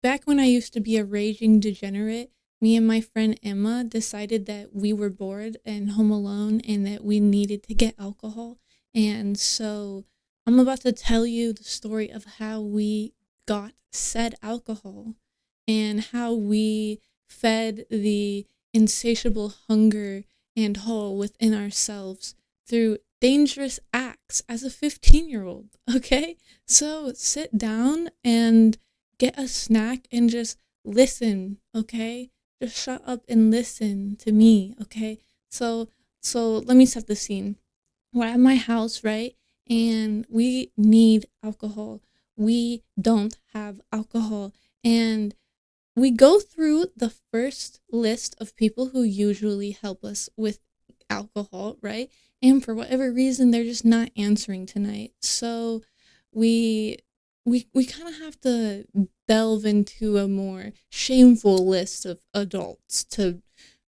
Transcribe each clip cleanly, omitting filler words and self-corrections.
back when I used to be a raging degenerate, me and my friend Emma decided that we were bored and home alone and that we needed to get alcohol. And so I'm about to tell you the story of how we got said alcohol and how we fed the insatiable hunger and hole within ourselves through dangerous acts as a 15-year-old. Okay? So sit down and get a snack and just listen, okay? Just shut up and listen to me, okay? So so let me set the scene. We're at my house, right? And we need alcohol. We don't have alcohol. And we go through the first list of people who usually help us with alcohol, right? And for whatever reason, they're just not answering tonight. So we we kind of have to delve into a more shameful list of adults to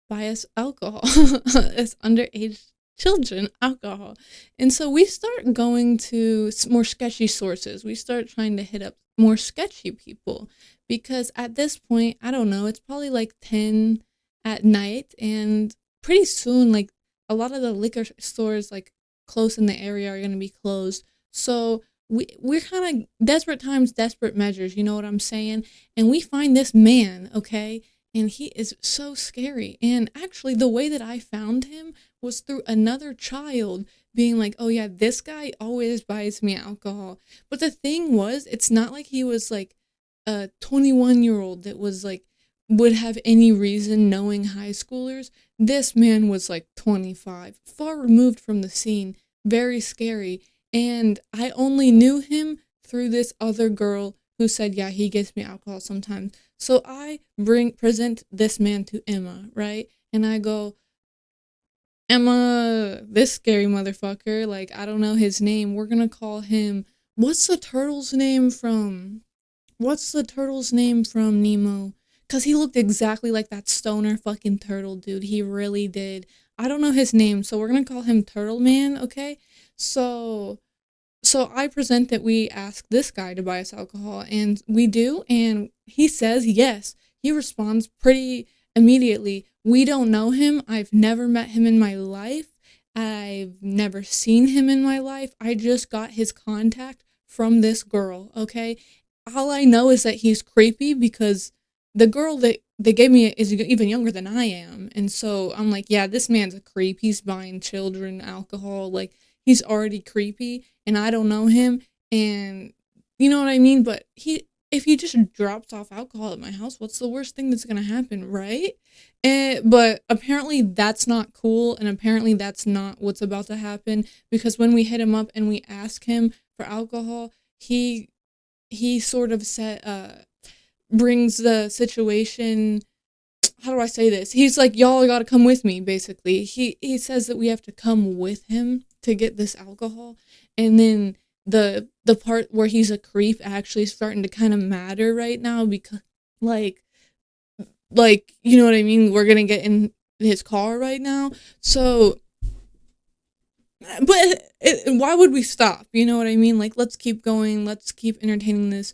buy us alcohol as underage children alcohol. And so we start going to more sketchy sources. We start trying to hit up more sketchy people because at this point, I don't know, it's probably like 10 at night, and pretty soon like a lot of the liquor stores like close in the area are going to be closed. So we're kind of desperate times, desperate measures, you know what I'm saying? And we find this man, okay? And he is so scary. And actually, the way that I found him was through another child being like, oh, yeah, this guy always buys me alcohol. But the thing was, it's not like he was like a 21-year-old that was like, would have any reason knowing high schoolers. This man was like 25, far removed from the scene, very scary. And I only knew him through this other girl who said, yeah, he gets me alcohol sometimes. So I present this man to Emma, right? And I go, Emma, this scary motherfucker, like I don't know his name. We're gonna call him, what's the turtle's name from Nemo? Cause he looked exactly like that stoner fucking turtle dude. He really did. I don't know his name, so we're gonna call him Turtle Man, okay? So so I present that we ask this guy to buy us alcohol, and we do, and he says yes. He responds pretty immediately. We don't know him. I've never met him in my life. I've never seen him in my life. I just got his contact from this girl, okay? All I know is that he's creepy because the girl that they gave me is even younger than I am. And so I'm like, yeah, this man's a creep. He's buying children alcohol. Like, he's already creepy and I don't know him, and you know what I mean? But if he just drops off alcohol at my house, what's the worst thing that's gonna happen, right? But apparently that's not cool, and apparently that's not what's about to happen, because when we hit him up and we ask him for alcohol, he sort of said brings the situation, how do I say this? He's like, y'all gotta come with me, basically. He says that we have to come with him to get this alcohol. And then the part where he's a creep actually is starting to kind of matter right now, because like you know what I mean? We're gonna get in his car right now. So why would we stop? You know what I mean? Like, let's keep going. Let's keep entertaining this.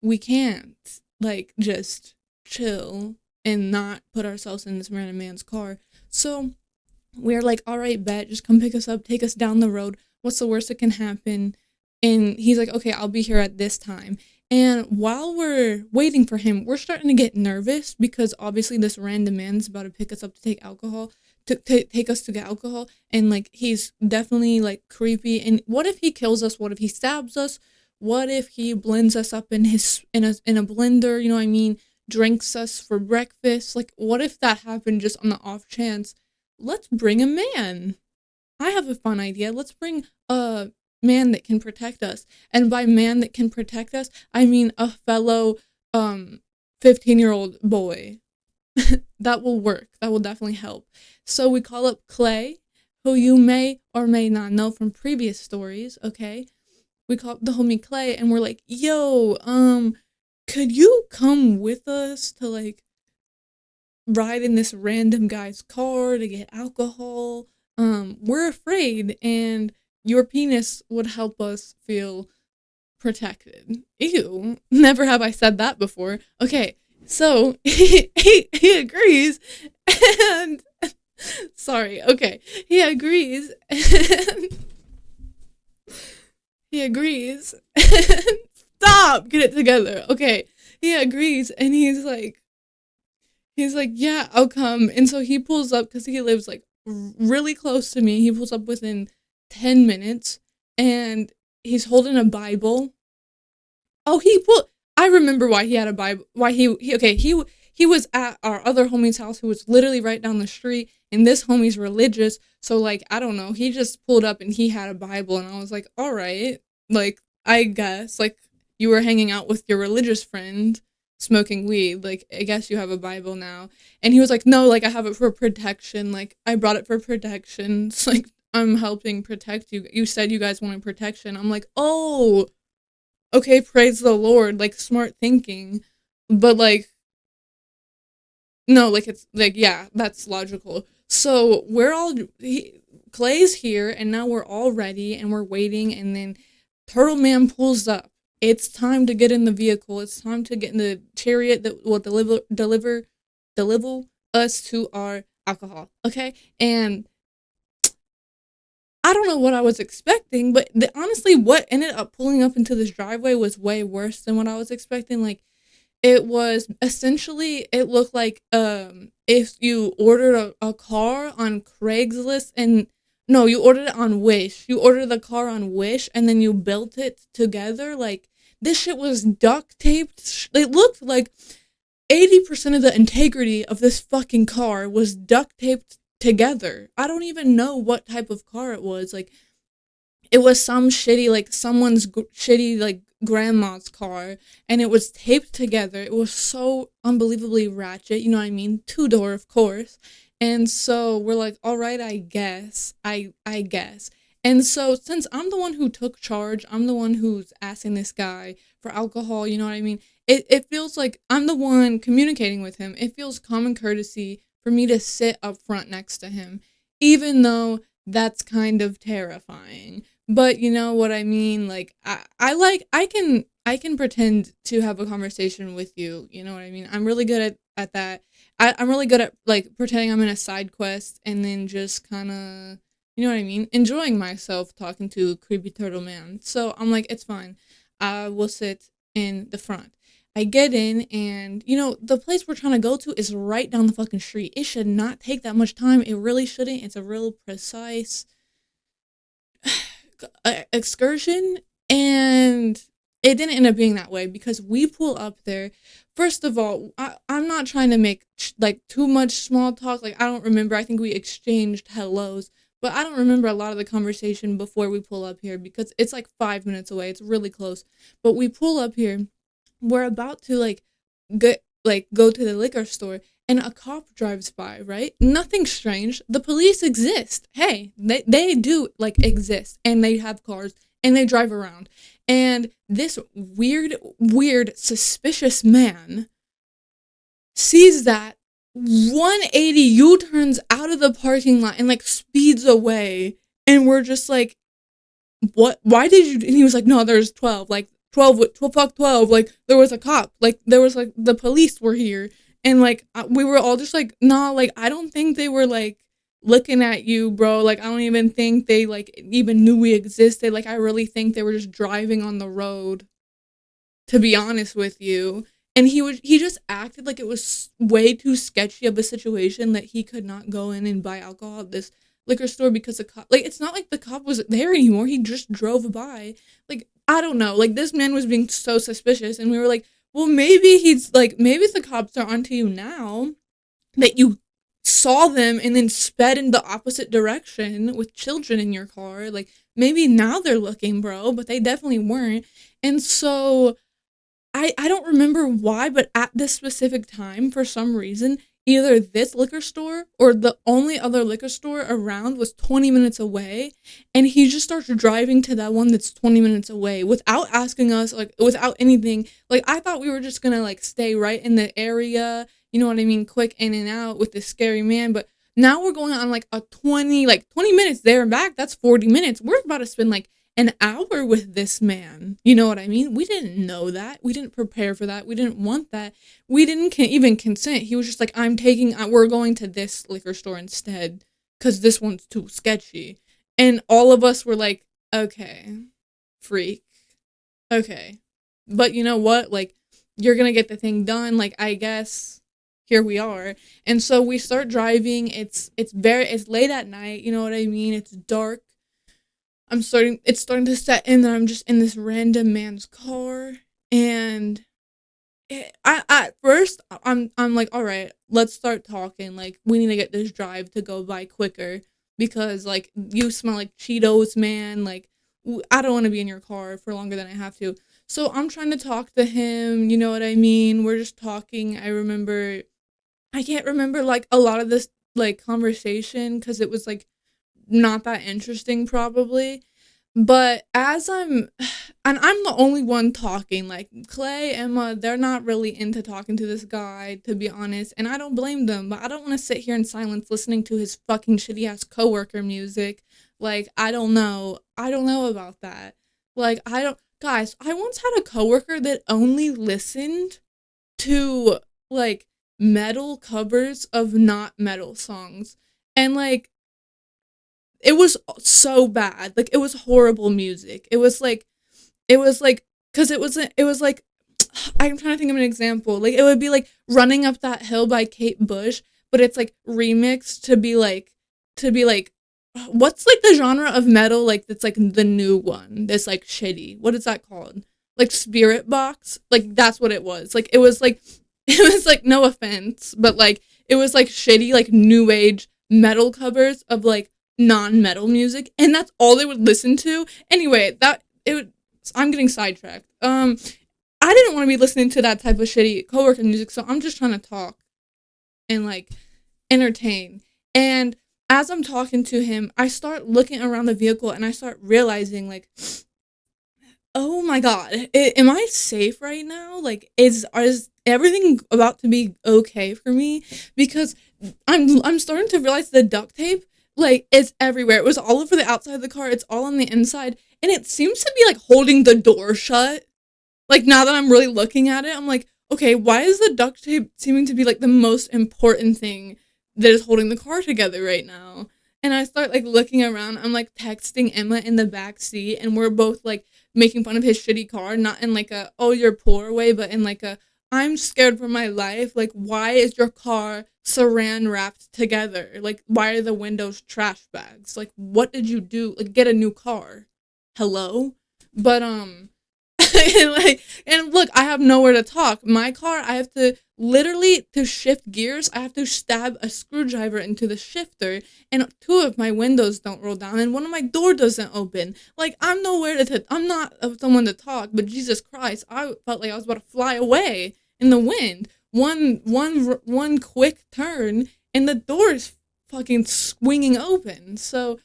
We can't like just chill and not put ourselves in this random man's car. So we're like, all right, bet, just come pick us up, take us down the road. What's the worst that can happen? And he's like, okay, I'll be here at this time. And while we're waiting for him, we're starting to get nervous because obviously this random man's about to pick us up to take alcohol, to take us to get alcohol. And like, he's definitely like creepy. And what if he kills us? What if he stabs us? What if he blends us up in a blender? You know what I mean? Drinks us for breakfast. Like, what if that happened just on the off chance? Let's bring a man. I have a fun idea. Let's bring a man that can protect us. And by man that can protect us, I mean a fellow 15-year-old boy. That will work. That will definitely help. So we call up Clay, who you may or may not know from previous stories, okay? We call up the homie Clay and we're like, "Yo, could you come with us to like ride in this random guy's car to get alcohol? We're afraid, and your penis would help us feel protected. Ew. Never have I said that before. Okay, so he agrees and sorry, okay. He agrees and he agrees. Stop! Get it together. Okay. He agrees and he's like, yeah, I'll come. And so he pulls up because he lives like really close to me. He pulls up within 10 minutes and he's holding a Bible. Oh, I remember why he had a Bible. Why he was at our other homie's house who was literally right down the street, and this homie's religious, so like I don't know, he just pulled up and he had a Bible, and I was like, all right, like I guess like you were hanging out with your religious friend smoking weed, like I guess you have a Bible now, and he was like, no, like I have it for protection, like I brought it for protection, it's like I'm helping protect you. You said you guys wanted protection. I'm like, oh, okay, praise the Lord, like smart thinking. But like no, like it's like yeah, that's logical. So Clay's here and now we're all ready and we're waiting and then Turtle Man pulls up. It's time to get in the vehicle. It's time to get in the chariot that will deliver us to our alcohol. Okay? And I don't know what I was expecting, but honestly, what ended up pulling up into this driveway was way worse than what I was expecting. Like, it was essentially, it looked like if you ordered a car on Craigslist and no, you ordered it on Wish. You ordered the car on Wish and then you built it together. Like, this shit was duct taped. It looked like 80% of the integrity of this fucking car was duct taped together. I don't even know what type of car it was. Like, it was some shitty, like, someone's shitty, like, grandma's car, and it was taped together. It was so unbelievably ratchet, you know what I mean? Two-door, of course. And so we're like, all right, I guess. I guess. And so since I'm the one who took charge, I'm the one who's asking this guy for alcohol, you know what I mean? It feels like I'm the one communicating with him. It feels common courtesy for me to sit up front next to him, even though that's kind of terrifying. But you know what I mean? Like I can pretend to have a conversation with you, you know what I mean? I'm really good at that. I'm really good at like pretending I'm in a side quest and then just kinda you know what I mean? Enjoying myself talking to creepy turtle man. So I'm like, it's fine. I will sit in the front. I get in and the place we're trying to go to is right down the fucking street. It should not take that much time. It really shouldn't. It's a real precise excursion, and it didn't end up being that way because we pull up there. First of all, I'm not trying to make like too much small talk. Like I don't remember. I think we exchanged hellos, but I don't remember a lot of the conversation before we pull up here because it's like 5 minutes away. It's really close. But we pull up here. We're about to go to the liquor store and a cop drives by, right? Nothing strange. The police exist. Hey, they do like exist and they have cars and they drive around. And this weird, suspicious man sees that 180 U-turns out of the parking lot and like speeds away. And we're just like, what? Why did you? And he was like, no, there's 12. Like 12, fuck 12. Like there was a cop. Like there was like the police were here. And like we were all just like, nah, like I don't think they were like looking at you, bro. Like I don't even think they like even knew we existed. Like I really think they were just driving on the road, to be honest with you. And he just acted like it was way too sketchy of a situation that he could not go in and buy alcohol at this liquor store because the cop, like it's not like the cop wasn't there anymore. He just drove by. Like I don't know. Like this man was being so suspicious, and we were like, well, maybe maybe the cops are onto you now that you saw them and then sped in the opposite direction with children in your car. Like maybe now they're looking, bro, but they definitely weren't. And so I don't remember why, but at this specific time, for some reason, either this liquor store or the only other liquor store around was 20 minutes away, and he just starts driving to that one that's 20 minutes away without asking us, like, without anything. Like, I thought we were just gonna, like, stay right in the area, you know what I mean, quick in and out with this scary man, but now we're going on, like, 20 minutes there and back. That's 40 minutes. We're about to spend, like, an hour with this man. You know what I mean? We didn't know that. We didn't prepare for that. We didn't want that. We didn't even consent. He was just like, we're going to this liquor store instead because this one's too sketchy. And all of us were like, okay, freak. Okay. But you know what? Like, you're gonna get the thing done. Like, I guess here we are. And so we start driving. It's late at night, you know what I mean? It's dark. It's starting to set in that I'm just in this random man's car. And at first I'm like, all right, let's start talking. Like, we need to get this drive to go by quicker because like you smell like Cheetos, man. Like, I don't want to be in your car for longer than I have to. So I'm trying to talk to him. You know what I mean? We're just talking. I can't remember like a lot of this like conversation because it was like not that interesting probably. But and I'm the only one talking, like Clay, Emma, they're not really into talking to this guy, to be honest, and I don't blame them, but I don't want to sit here in silence listening to his fucking shitty ass coworker music. Like, I don't know about that. Like, I don't, guys, I once had a coworker that only listened to, like, metal covers of not metal songs. And, like, it was so bad. Like, it was horrible music. Cause it was like, I'm trying to think of an example. Like, it would be like Running Up That Hill by Kate Bush, but it's like remixed to be like, what's like the genre of metal, like, that's like the new one, that's like shitty. What is that called? Like Spirit Box? Like, that's what it was. Like, it was like, no offense, but like, it was like shitty, like new age metal covers of like non-metal music, and that's all they would listen to. Anyway, I'm getting sidetracked. I didn't want to be listening to that type of shitty coworker music, so I'm just trying to talk and like entertain. And as I'm talking to him, I start looking around the vehicle and I start realizing like, oh my god, am I safe right now? Like, is everything about to be okay for me? Because I'm starting to realize the duct tape, like, it's everywhere. It was all over the outside of the car. It's all on the inside, and it seems to be like holding the door shut. Like, now that I'm really looking at it, I'm like, okay, why is the duct tape seeming to be like the most important thing that is holding the car together right now? And I start like looking around. I'm like texting Emma in the back seat, and we're both like making fun of his shitty car, not in like a, oh, you're poor way, but in like a, I'm scared for my life. Like, why is your car saran wrapped together? Like, why are the windows trash bags? Like, what did you do? Like, get a new car. Hello? But and like, and look, I have nowhere to talk. My car, I have to literally, to shift gears, I have to stab a screwdriver into the shifter, and two of my windows don't roll down, and one of my door doesn't open. Like, I'm nowhere I'm not someone to talk, but Jesus Christ, I felt like I was about to fly away in the wind. One quick turn, and the door is fucking swinging open. So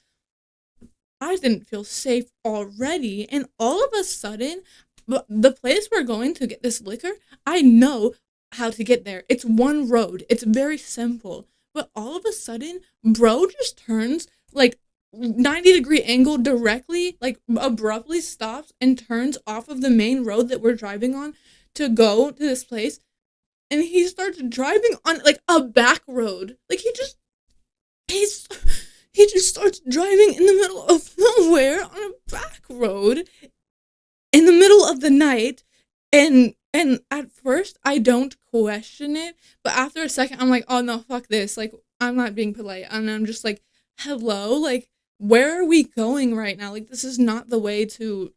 I didn't feel safe already, and all of a sudden, the place we're going to get this liquor, I know how to get there. It's one road. It's very simple. But all of a sudden, bro just turns like 90-degree angle directly, like abruptly stops and turns off of the main road that we're driving on to go to this place. And he starts driving on like a back road. Like, he's he just starts driving in the middle of nowhere on a back road in the middle of the night. And at first I don't question it, but after a second I'm like, oh no, fuck this. Like, I'm not being polite, and I'm just like, hello, like, where are we going right now? Like, this is not the way to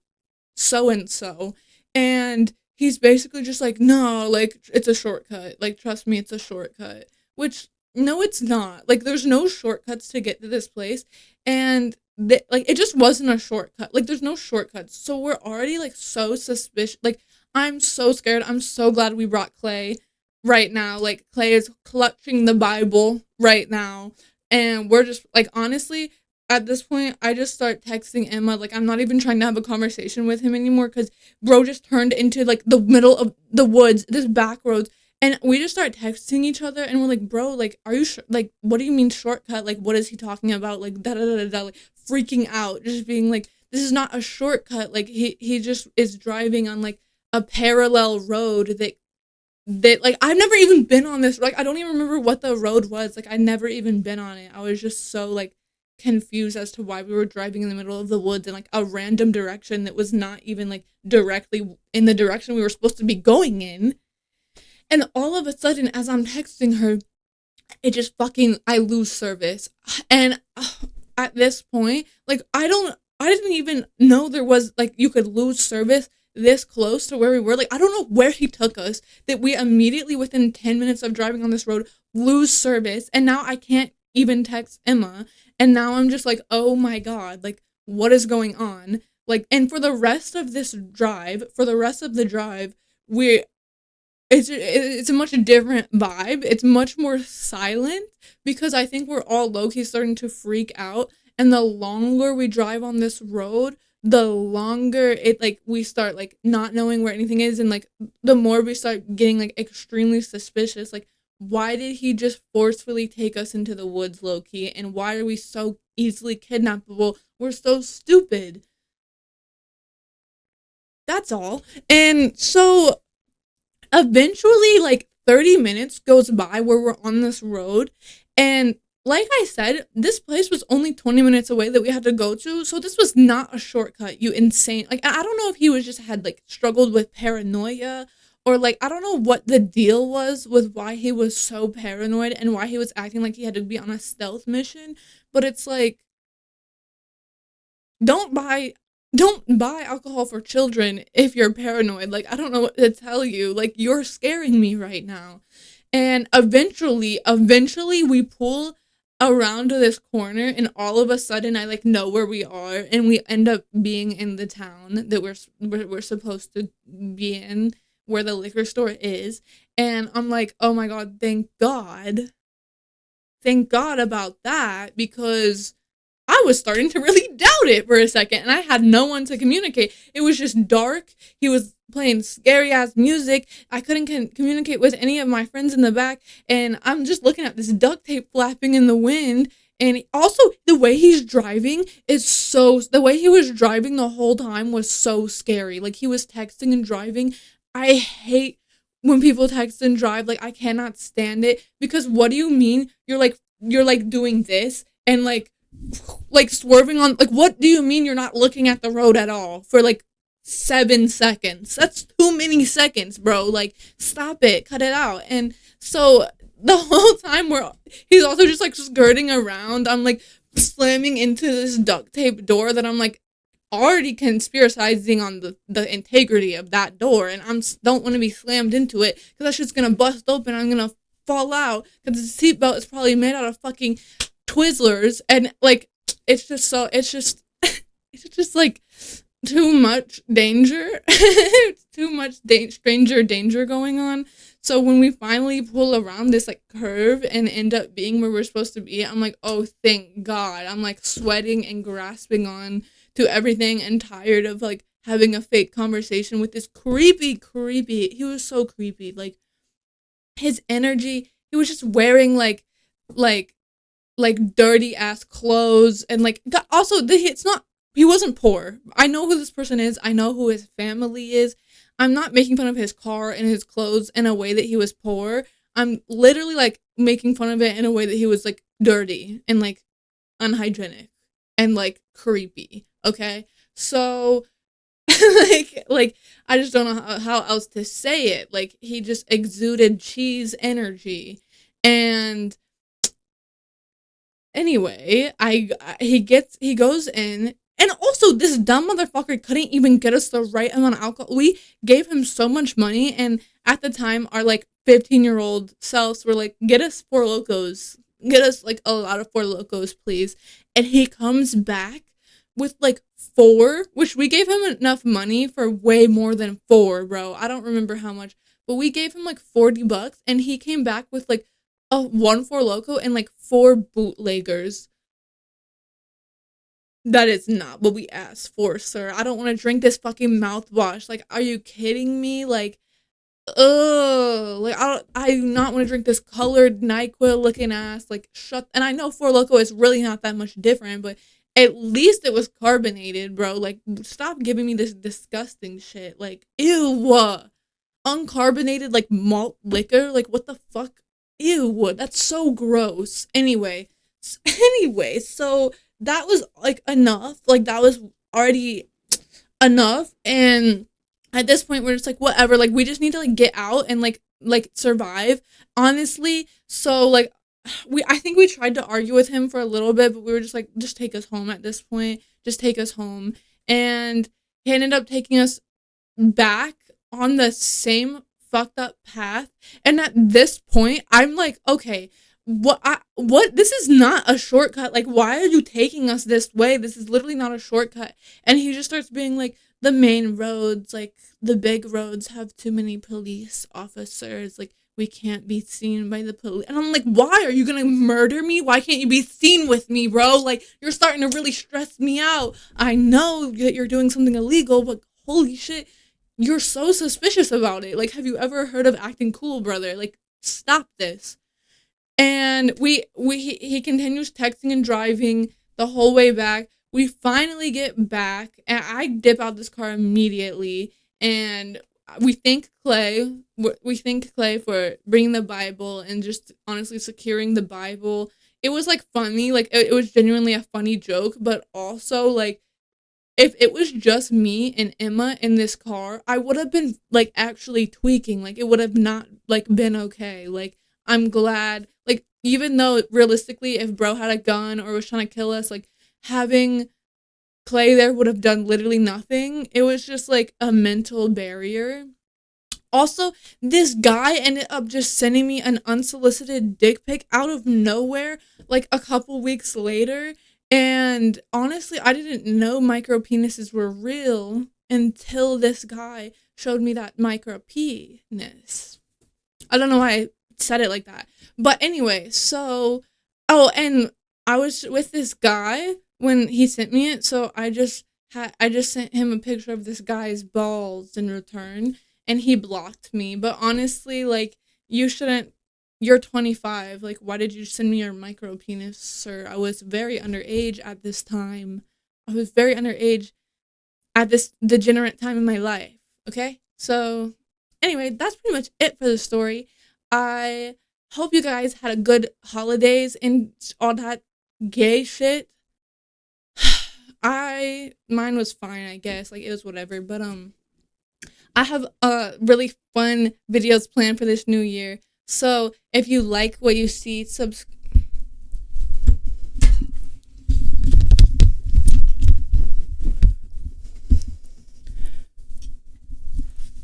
so and so. And he's basically just like, no, like, it's a shortcut. Like, trust me, it's a shortcut. Which, no, it's not. Like, there's no shortcuts to get to this place. And like, it just wasn't a shortcut. Like, there's no shortcuts. So we're already like so suspicious. Like, I'm so scared. I'm so glad we brought Clay right now. Like, Clay is clutching the Bible right now. And we're just like, honestly, at this point, I just start texting Emma. Like, I'm not even trying to have a conversation with him anymore because bro just turned into like the middle of the woods, this back roads. And we just start texting each other, and we're like, bro, like, are you sure? Like, what do you mean shortcut? Like, what is he talking about? Like, da da da da, like, freaking out, just being like, this is not a shortcut. Like he just is driving on like a parallel road that like I've never even been on this. Like I don't even remember what the road was. Like I never even been on it. I was just so like confused as to why we were driving in the middle of the woods in like a random direction that was not even like directly in the direction we were supposed to be going in. And all of a sudden, as I'm texting her, it just fucking I lose service. And at this point, like I didn't even know there was like you could lose service this close to where we were. Like I don't know where he took us that we immediately within 10 minutes of driving on this road lose service, and now I can't even text Emma, and now I'm just like, "Oh my god, like what is going on?" Like, and for the rest of this drive, for the rest of the drive, we it's a much different vibe. It's much more silent because I think we're all low key starting to freak out. And the longer we drive on this road, the longer it like we start like not knowing where anything is, and like the more we start getting like extremely suspicious. Like, why did he just forcefully take us into the woods, low key? And why are we so easily kidnappable? We're so stupid. That's all. And so eventually like 30 minutes goes by where we're on this road, and like I said, this place was only 20 minutes away that we had to go to, so this was not a shortcut, you insane. Like I don't know if he was just had like struggled with paranoia, or like I don't know what the deal was with why he was so paranoid and why he was acting like he had to be on a stealth mission. But it's like, don't buy don't buy alcohol for children if you're paranoid. Like I don't know what to tell you. Like you're scaring me right now. And eventually we pull around to this corner, and all of a sudden I like know where we are, and we end up being in the town that we're supposed to be in, where the liquor store is. And I'm like, "Oh my god, thank God." Thank God about that, because I was starting to really doubt it for a second, and I had no one to communicate. It was just dark. He was playing scary ass music. I couldn't communicate with any of my friends in the back, and I'm just looking at this duct tape flapping in the wind. And also, the way he's driving is so. The way he was driving the whole time was so scary. Like, he was texting and driving. I hate when people text and drive. Like, I cannot stand it, because what do you mean? You're like doing this and like swerving on, like, what do you mean you're not looking at the road at all for like 7 seconds? That's too many seconds, bro. Like, stop it, cut it out. And so the whole time he's also just like skirting around, I'm like slamming into this duct tape door that I'm like already conspiracizing on the integrity of that door, and don't want to be slammed into it because that shit's gonna bust open. I'm gonna fall out because the seatbelt is probably made out of fucking Twizzlers, and like it's just like too much danger. Too much stranger danger going on. So when we finally pull around this like curve and end up being where we're supposed to be, I'm like, "Oh, thank God." I'm like sweating and grasping on to everything, and tired of like having a fake conversation with this creepy, he was so creepy. Like, his energy, he was just wearing like dirty ass clothes, and like also it's not, he wasn't poor. I know who this person is. I know who his family is. I'm not making fun of his car and his clothes in a way that he was poor. I'm literally like making fun of it in a way that he was like dirty and like unhygienic and like creepy. Okay, so like I just don't know how else to say it. Like, he just exuded cheese energy. And anyway, he goes in, and also this dumb motherfucker couldn't even get us the right amount of alcohol. We gave him so much money, and at the time our like 15-year-old selves were like, "Get us Four Locos, get us like a lot of Four Locos, please." And he comes back with like four, which we gave him enough money for way more than four, bro. I don't remember how much, but we gave him like $40, and he came back with like a one Four Loco and like four bootleggers. That is not what we asked for, sir. I don't want to drink this fucking mouthwash. Like, are you kidding me? Like, ugh. Like, I do not want to drink this colored NyQuil looking ass. Like, shut. And I know Four Loco is really not that much different, but At least it was carbonated, bro. Like, stop giving me this disgusting shit. Like, ew. Uncarbonated, like, malt liquor. Like, what the fuck? Ew. That's so gross. Anyway, so that was, like, enough. Like, that was already enough. And at this point, we're just like, whatever. Like, we just need to, like, get out and, like, survive, honestly. So, like, I think we tried to argue with him for a little bit, but we were just like, just take us home at this point. Just take us home. And he ended up taking us back on the same fucked up path. And at this point, I'm like, okay, what this is not a shortcut. Like, why are you taking us this way? This is literally not a shortcut. And he just starts being like, the main roads, like the big roads have too many police officers. Like, we can't be seen by the police. And I'm like, why are you gonna murder me? Why can't you be seen with me, bro? Like, you're starting to really stress me out. I know that you're doing something illegal, but holy shit, you're so suspicious about it. Like, have you ever heard of acting cool, brother? Like, stop this. And he continues texting and driving the whole way back. We finally get back, and I dip out this car immediately. And we thank Clay. We thank Clay for bringing the Bible and just honestly securing the Bible. It was like funny, like it was genuinely a funny joke, but also like if it was just me and Emma in this car, I would have been like actually tweaking. Like it would have not like been okay. Like I'm glad. Like even though realistically, if bro had a gun or was trying to kill us, like having Clay there would have done literally nothing. It was just like a mental barrier. Also, this guy ended up just sending me an unsolicited dick pic out of nowhere, like a couple weeks later. And honestly, I didn't know micro penises were real until this guy showed me that micro penis. I don't know why I said it like that. But anyway, so, oh, and I was with this guy when he sent me it, so I just sent him a picture of this guy's balls in return, and he blocked me. But honestly, like, you shouldn't. You're 25. Like, why did you send me your micro penis, sir? I was very underage at this time. I was very underage at this degenerate time in my life. Okay? So, anyway, that's pretty much it for the story. I hope you guys had a good holidays and all that gay shit. Mine was fine, I guess. Like it was whatever. But I have really fun videos planned for this new year. So if you like what you see,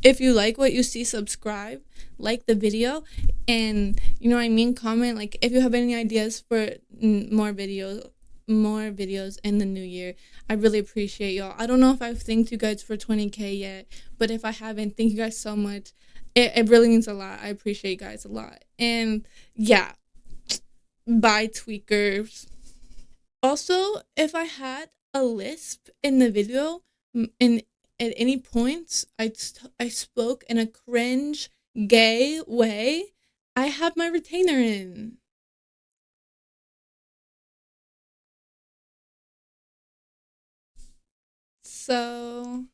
if you like what you see, subscribe, like the video, and you know what I mean, comment. Like if you have any ideas for more videos in the new year. I really appreciate y'all. I don't know if I've thanked you guys for 20K yet, but if I haven't, thank you guys so much. It really means a lot. I appreciate you guys a lot. And yeah, bye tweakers. Also, if I had a lisp in the video, in at any points I spoke in a cringe gay way, I have my retainer in. So